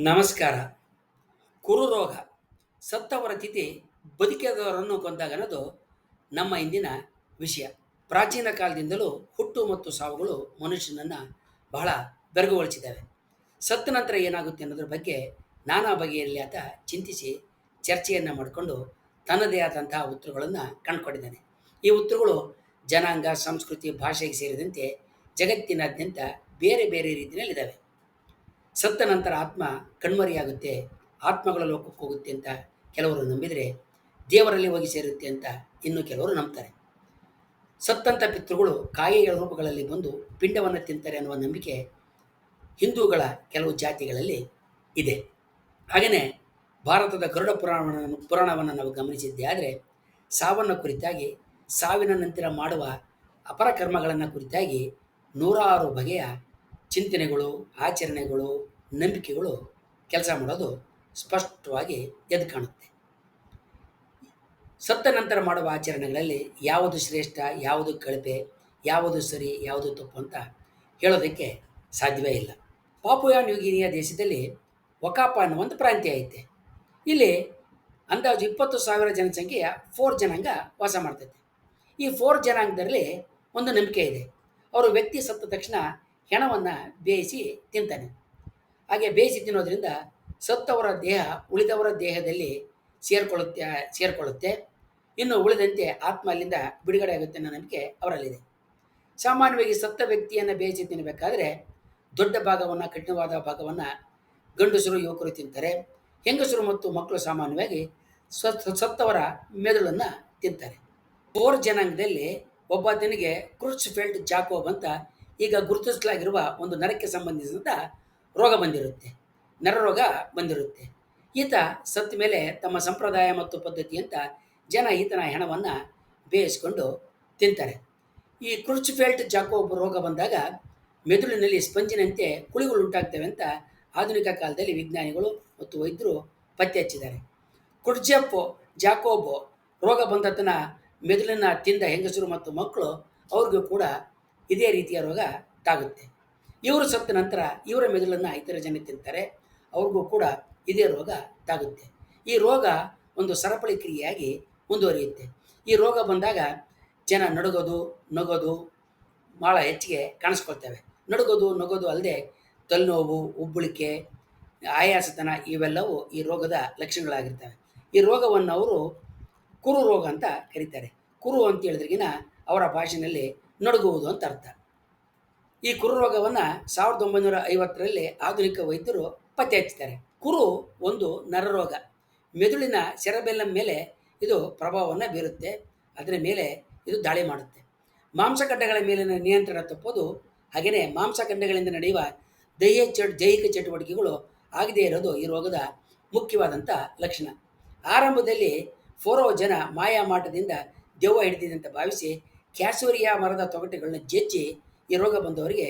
ನಮಸ್ಕಾರ. ಕುರುರೋಗ ಸತ್ತವರ ತಿಥಿ ಬದುಕಿದವರನ್ನು ಕೊಂದಾಗ ನಮ್ಮ ಇಂದಿನ ವಿಷಯ. ಪ್ರಾಚೀನ ಕಾಲದಿಂದಲೂ ಹುಟ್ಟು ಮತ್ತು ಸಾವುಗಳು ಮನುಷ್ಯನನ್ನು ಬಹಳ ಬೆರಗುಗೊಳಿಸಿದ್ದಾವೆ. ಸತ್ತ ನಂತರ ಏನಾಗುತ್ತೆ ಅನ್ನೋದ್ರ ಬಗ್ಗೆ ನಾನಾ ಬಗೆಯಲ್ಲಿ ಆತ ಚಿಂತಿಸಿ ಚರ್ಚೆಯನ್ನು ಮಾಡಿಕೊಂಡು ತನ್ನದೇ ಆದಂತಹ ಉತ್ತರಗಳನ್ನು ಕಂಡುಕೊಂಡಿದ್ದಾನೆ. ಈ ಉತ್ತರಗಳು ಜನಾಂಗ, ಸಂಸ್ಕೃತಿ, ಭಾಷೆಗೆ ಸೇರಿದಂತೆ ಜಗತ್ತಿನಾದ್ಯಂತ ಬೇರೆ ಬೇರೆ ರೀತಿಯಲ್ಲಿದ್ದಾವೆ. ಸತ್ತ ನಂತರ ಆತ್ಮ ಕಣ್ಮರೆಯಾಗುತ್ತೆ, ಆತ್ಮಗಳ ಲೋಕಕ್ಕೆ ಹೋಗುತ್ತೆ ಅಂತ ಕೆಲವರು ನಂಬಿದರೆ, ದೇವರಲ್ಲಿ ಹೋಗಿ ಸೇರುತ್ತೆ ಅಂತ ಇನ್ನು ಕೆಲವರು ನಂಬ್ತಾರೆ. ಸತ್ತಂಥ ಪಿತೃಗಳು ಕಾಯಿಗಳ ರೂಪಗಳಲ್ಲಿ ಬಂದು ಪಿಂಡವನ್ನು ತಿಂತಾರೆ ಅನ್ನುವ ನಂಬಿಕೆ ಹಿಂದೂಗಳ ಕೆಲವು ಜಾತಿಗಳಲ್ಲಿ ಇದೆ. ಹಾಗೆಯೇ ಭಾರತದ ಗರುಡ ಪುರಾಣವನ್ನು ನಾವು ಗಮನಿಸಿದ್ದೇ ಆದರೆ ಸಾವನ್ನು ಕುರಿತಾಗಿ, ಸಾವಿನ ನಂತರ ಮಾಡುವ ಅಪರ ಕರ್ಮಗಳನ್ನು ಕುರಿತಾಗಿ ನೂರಾರು ಬಗೆಯ ಚಿಂತನೆಗಳು, ಆಚರಣೆಗಳು, ನಂಬಿಕೆಗಳು ಕೆಲಸ ಮಾಡೋದು ಸ್ಪಷ್ಟವಾಗಿ ಎದ್ದು ಕಾಣುತ್ತೆ. ಸತ್ತ ನಂತರ ಮಾಡುವ ಆಚರಣೆಗಳಲ್ಲಿ ಯಾವುದು ಶ್ರೇಷ್ಠ, ಯಾವುದು ಕಳಪೆ, ಯಾವುದು ಸರಿ, ಯಾವುದು ತಪ್ಪು ಅಂತ ಹೇಳೋದಕ್ಕೆ ಸಾಧ್ಯವೇ ಇಲ್ಲ. ಪಾಪುಯಾ ನ್ಯೂಗಿನಿಯಾ ದೇಶದಲ್ಲಿ ಒಕಾಪ ಅನ್ನುವ ಒಂದು ಪ್ರಾಂತ್ಯ ಐತೆ. ಇಲ್ಲಿ ಅಂದಾಜು 20,000 ಜನಸಂಖ್ಯೆಯ 4 ಜನಾಂಗ ವಾಸ ಮಾಡ್ತೈತೆ. ಈ 4 ಜನಾಂಗದಲ್ಲಿ ಒಂದು ನಂಬಿಕೆ ಇದೆ. ಅವರು ವ್ಯಕ್ತಿ ಸತ್ತ ತಕ್ಷಣ ಹೆಣವನ್ನು ಬೇಯಿಸಿ ತಿಂತಾನೆ. ಹಾಗೆ ಬೇಯಿಸಿ ತಿನ್ನೋದ್ರಿಂದ ಸತ್ತವರ ದೇಹ ಉಳಿದವರ ದೇಹದಲ್ಲಿ ಸೇರಿಕೊಳ್ಳುತ್ತೆ. ಇನ್ನು ಉಳಿದಂತೆ ಆತ್ಮ ಅಲ್ಲಿಂದ ಬಿಡುಗಡೆ ಆಗುತ್ತೆ ಅನ್ನೋ ನಂಬಿಕೆ ಅವರಲ್ಲಿದೆ. ಸಾಮಾನ್ಯವಾಗಿ ಸತ್ತ ವ್ಯಕ್ತಿಯನ್ನು ಬೇಯಿಸಿ ತಿನ್ನಬೇಕಾದ್ರೆ ದೊಡ್ಡ ಭಾಗವನ್ನು, ಕಠಿಣವಾದ ಭಾಗವನ್ನು ಗಂಡಸರು, ಯುವಕರು ತಿಂತಾರೆ. ಹೆಂಗಸರು ಮತ್ತು ಮಕ್ಕಳು ಸಾಮಾನ್ಯವಾಗಿ ಸತ್ತವರ ಮೆದುಳನ್ನು ತಿಂತಾರೆ. 4 ಜನಾಂಗದಲ್ಲಿ ಒಬ್ಬಾತನಿಗೆ ಕ್ರುಚ್ಫೆಲ್ಡ್ ಜಾಕೋಬ್ ಅಂತ ಈಗ ಗುರುತಿಸಲಾಗಿರುವ ಒಂದು ನರಕ್ಕೆ ಸಂಬಂಧಿಸಿದಂಥ ರೋಗ ಬಂದಿರುತ್ತೆ, ನರರೋಗ ಬಂದಿರುತ್ತೆ. ಈತ ಸತ್ತ ಮೇಲೆ ತಮ್ಮ ಸಂಪ್ರದಾಯ ಮತ್ತು ಪದ್ಧತಿಯಂತ ಜನ ಈತನ ಹೆಣವನ್ನು ಬೇಯಿಸ್ಕೊಂಡು ತಿಂತಾರೆ. ಈ ಕ್ರುಚ್ಫೆಲ್ಡ್ ಜಾಕೋಬ್ ರೋಗ ಬಂದಾಗ ಮೆದುಳಿನಲ್ಲಿ ಸ್ಪಂಜಿನಂತೆ ಕುಳಿಗಳು ಉಂಟಾಗ್ತವೆ ಅಂತ ಆಧುನಿಕ ಕಾಲದಲ್ಲಿ ವಿಜ್ಞಾನಿಗಳು ಮತ್ತು ವೈದ್ಯರು ಪತ್ತೆ ಹಚ್ಚಿದ್ದಾರೆ. ಕ್ರುಟ್ಜೆಫ್ ಜಾಕೋಬ್ ರೋಗ ಬಂದತನ ಮೆದುಳನ್ನು ತಿಂದ ಹೆಂಗಸರು ಮತ್ತು ಮಕ್ಕಳು, ಅವ್ರಿಗೂ ಕೂಡ ಇದೇ ರೀತಿಯ ರೋಗ ತಾಗುತ್ತೆ. ಇವರು ಸತ್ತ ನಂತರ ಇವರ ಮೆದುಳನ್ನು ಇತರ ಜನ ತಿಂತಾರೆ, ಅವ್ರಿಗೂ ಕೂಡ ಇದೇ ರೋಗ ತಾಗುತ್ತೆ. ಈ ರೋಗ ಒಂದು ಸರಪಳಿ ಕ್ರಿಯೆಯಾಗಿ ಮುಂದುವರಿಯುತ್ತೆ. ಈ ರೋಗ ಬಂದಾಗ ಜನ ನಗೋದು ಭಾಳ ಹೆಚ್ಚಿಗೆ ಕಾಣಿಸ್ಕೊಳ್ತವೆ. ನಗೋದು ಅಲ್ಲದೆ ತಲೆನೋವು, ಉಬ್ಬಳಿಕೆ, ಆಯಾಸತನ ಇವೆಲ್ಲವೂ ಈ ರೋಗದ ಲಕ್ಷಣಗಳಾಗಿರ್ತವೆ. ಈ ರೋಗವನ್ನು ಅವರು ಕುರು ರೋಗ ಅಂತ ಕರೀತಾರೆ. ಕುರು ಅಂತ ಹೇಳಿದ್ರಿಗಿನ ಅವರ ಭಾಷೆಯಲ್ಲಿ ನಡುಗುವುದು ಅಂತ ಅರ್ಥ. ಈ ಕುರು ರೋಗವನ್ನು 1950ರಲ್ಲಿ ಆಧುನಿಕ ವೈದ್ಯರು ಪತ್ತೆ ಹಚ್ತಾರೆ. ಕುರು ಒಂದು ನರರೋಗ. ಮೆದುಳಿನ ಸೆರೆಬೆಲ್ಲಂ ಮೇಲೆ ಇದು ಪ್ರಭಾವವನ್ನು ಬೀರುತ್ತೆ. ಅದರ ಮೇಲೆ ಇದು ದಾಳಿ ಮಾಡುತ್ತೆ. ಮಾಂಸಖಂಡಗಳ ಮೇಲಿನ ನಿಯಂತ್ರಣ ತಪ್ಪೋದು, ಹಾಗೆಯೇ ಮಾಂಸಖಂಡಗಳಿಂದ ನಡೆಯುವ ದೈಹಿಕ ಚಟುವಟಿಕೆಗಳು ಆಗದೇ ಇರೋದು ಈ ರೋಗದ ಮುಖ್ಯವಾದಂಥ ಲಕ್ಷಣ. ಆರಂಭದಲ್ಲಿ ಫೋರೋ ಜನ ಮಾಯಾಮಾಟದಿಂದ ದೆವ್ವ ಹಿಡಿದಿದೆ ಭಾವಿಸಿ ಕ್ಯಾಸೋರಿಯಾ ಮರದ ತೊಗಟೆಗಳನ್ನ ಜಜ್ಜಿ ಈ ರೋಗ ಬಂದವರಿಗೆ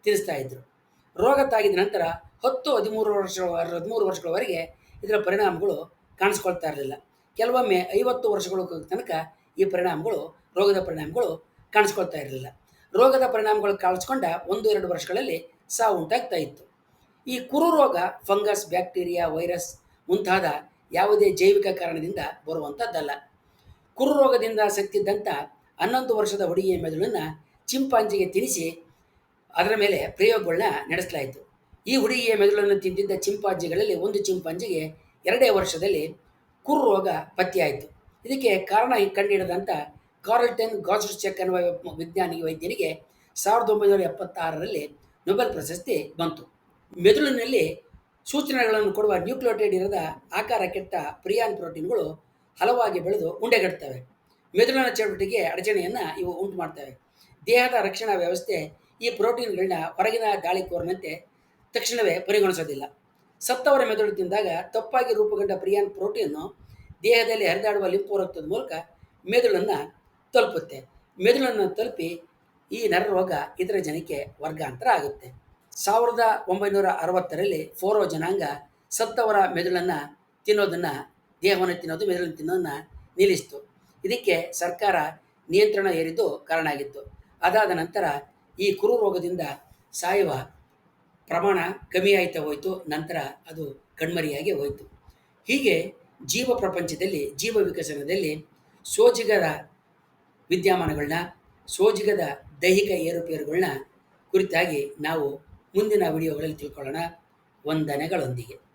ತಿಳಿಸ್ತಾ ಇದ್ದರು. ರೋಗ ತಾಗಿದ ನಂತರ 13 ವರ್ಷಗಳವರೆಗೆ ಇದರ ಪರಿಣಾಮಗಳು ಕಾಣಿಸ್ಕೊಳ್ತಾ ಇರಲಿಲ್ಲ. ಕೆಲವೊಮ್ಮೆ 50 ವರ್ಷಗಳ ತನಕ ಈ ರೋಗದ ಪರಿಣಾಮಗಳು ಕಾಣಿಸ್ಕೊಳ್ತಾ ಇರಲಿಲ್ಲ. ರೋಗದ ಪರಿಣಾಮಗಳು ಕಾಣಿಸ್ಕೊಂಡ 1-2 ವರ್ಷಗಳಲ್ಲಿ ಸಾವು ಉಂಟಾಗ್ತಾ ಇತ್ತು. ಈ ಕುರು ರೋಗ ಫಂಗಸ್, ಬ್ಯಾಕ್ಟೀರಿಯಾ, ವೈರಸ್ ಮುಂತಾದ ಯಾವುದೇ ಜೈವಿಕ ಕಾರಣದಿಂದ ಬರುವಂಥದ್ದಲ್ಲ. ಕುರು ರೋಗದಿಂದ ಸತ್ತಿದ್ದಂಥ 11 ವರ್ಷದ ಹುಡುಗಿಯ ಮೆದುಳನ್ನು ಚಿಂಪಾಂಜಿಗೆ ತಿನ್ನಿಸಿ ಅದರ ಮೇಲೆ ಪ್ರಯೋಗಗಳನ್ನ ನಡೆಸಲಾಯಿತು. ಈ ಹುಡುಗಿಯ ಮೆದುಳನ್ನು ತಿಂದಿದ್ದ ಚಿಂಪಾಂಜಿಗಳಲ್ಲಿ ಒಂದು ಚಿಂಪಾಂಜಿಗೆ 2 ವರ್ಷದಲ್ಲಿ ಕುರು ರೋಗ ಪತ್ತೆಯಾಯಿತು. ಇದಕ್ಕೆ ಕಾರಣ ಕಂಡುಹಿಡಿದಂಥ ಕಾರ್ಲ್ಟನ್ ಗಾಸ್ಟ್ರಿಚೆಕ್ ಅನ್ನುವ ವೈದ್ಯನಿಗೆ 1976ರಲ್ಲಿ ನೊಬೆಲ್ ಪ್ರಶಸ್ತಿ ಬಂತು. ಮೆದುಳಿನಲ್ಲಿ ಸೂಚನೆಗಳನ್ನು ಕೊಡುವ ನ್ಯೂಕ್ಲಿಯೋಟೈಡ್ ಇರದ ಆಕಾರ ಕೆಟ್ಟ ಪ್ರಿಯಾನ್ ಪ್ರೋಟೀನ್ಗಳು ಹಲವಾಗಿ ಬೆಳೆದು ಉಂಡೆಗಟ್ತವೆ. ಮೆದುಳಿನ ಚಟುವಟಿಕೆಗೆ ಅಡಚಣೆಯನ್ನು ಇವು ಉಂಟು ಮಾಡ್ತವೆ. ದೇಹದ ರಕ್ಷಣಾ ವ್ಯವಸ್ಥೆ ಈ ಪ್ರೋಟೀನ್ಗಳನ್ನ ಹೊರಗಿನ ದಾಳಿಕೋರನಂತೆ ತಕ್ಷಣವೇ ಪರಿಗಣಿಸೋದಿಲ್ಲ. ಸತ್ತವರ ಮೆದುಳು ತಿಂದಾಗ ತಪ್ಪಾಗಿ ರೂಪುಗೊಂಡ ಪ್ರಿಯಾನ್ ಪ್ರೋಟೀನು ದೇಹದಲ್ಲಿ ಹರಿದಾಡುವ ಲಿಂಫೋ ರಕ್ತದ ಮೂಲಕ ಮೆದುಳನ್ನು ತಲುಪುತ್ತೆ. ಮೆದುಳನ್ನು ತಲುಪಿ ಈ ನರರೋಗ ಇತರ ಜನಕ್ಕೆ ವರ್ಗಾಂತರ ಆಗುತ್ತೆ. 1960ರಲ್ಲಿ ಫೋರೋ ಜನಾಂಗ ಸತ್ತವರ ಮೆದುಳನ್ನು ತಿನ್ನೋದನ್ನು, ದೇಹವನ್ನು ತಿನ್ನೋದು, ಮೆದುಳನ್ನು ತಿನ್ನೋದನ್ನು ನಿಲ್ಲಿಸಿತು. ಇದಕ್ಕೆ ಸರ್ಕಾರ ನಿಯಂತ್ರಣ ಹೇರಿದ್ದು ಕಾರಣ ಆಗಿತ್ತು. ಅದಾದ ನಂತರ ಈ ಕುರು ರೋಗದಿಂದ ಸಾಯುವ ಪ್ರಮಾಣ ಕಮ್ಮಿ ಆಯ್ತಾ ಹೋಯಿತು, ನಂತರ ಅದು ಕಣ್ಮರೆಯಾಗಿ ಹೋಯಿತು. ಹೀಗೆ ಜೀವ ಪ್ರಪಂಚದಲ್ಲಿ, ಜೀವ ವಿಕಸನದಲ್ಲಿ ಸೋಜಿಗದ ವಿದ್ಯಮಾನಗಳನ್ನ, ಸೋಜಿಗದ ದೈಹಿಕ ಏರುಪೇರುಗಳನ್ನ ಕುರಿತಾಗಿ ನಾವು ಮುಂದಿನ ವಿಡಿಯೋಗಳಲ್ಲಿ ತಿಳ್ಕೊಳ್ಳೋಣ. ವಂದನೆಗಳೊಂದಿಗೆ.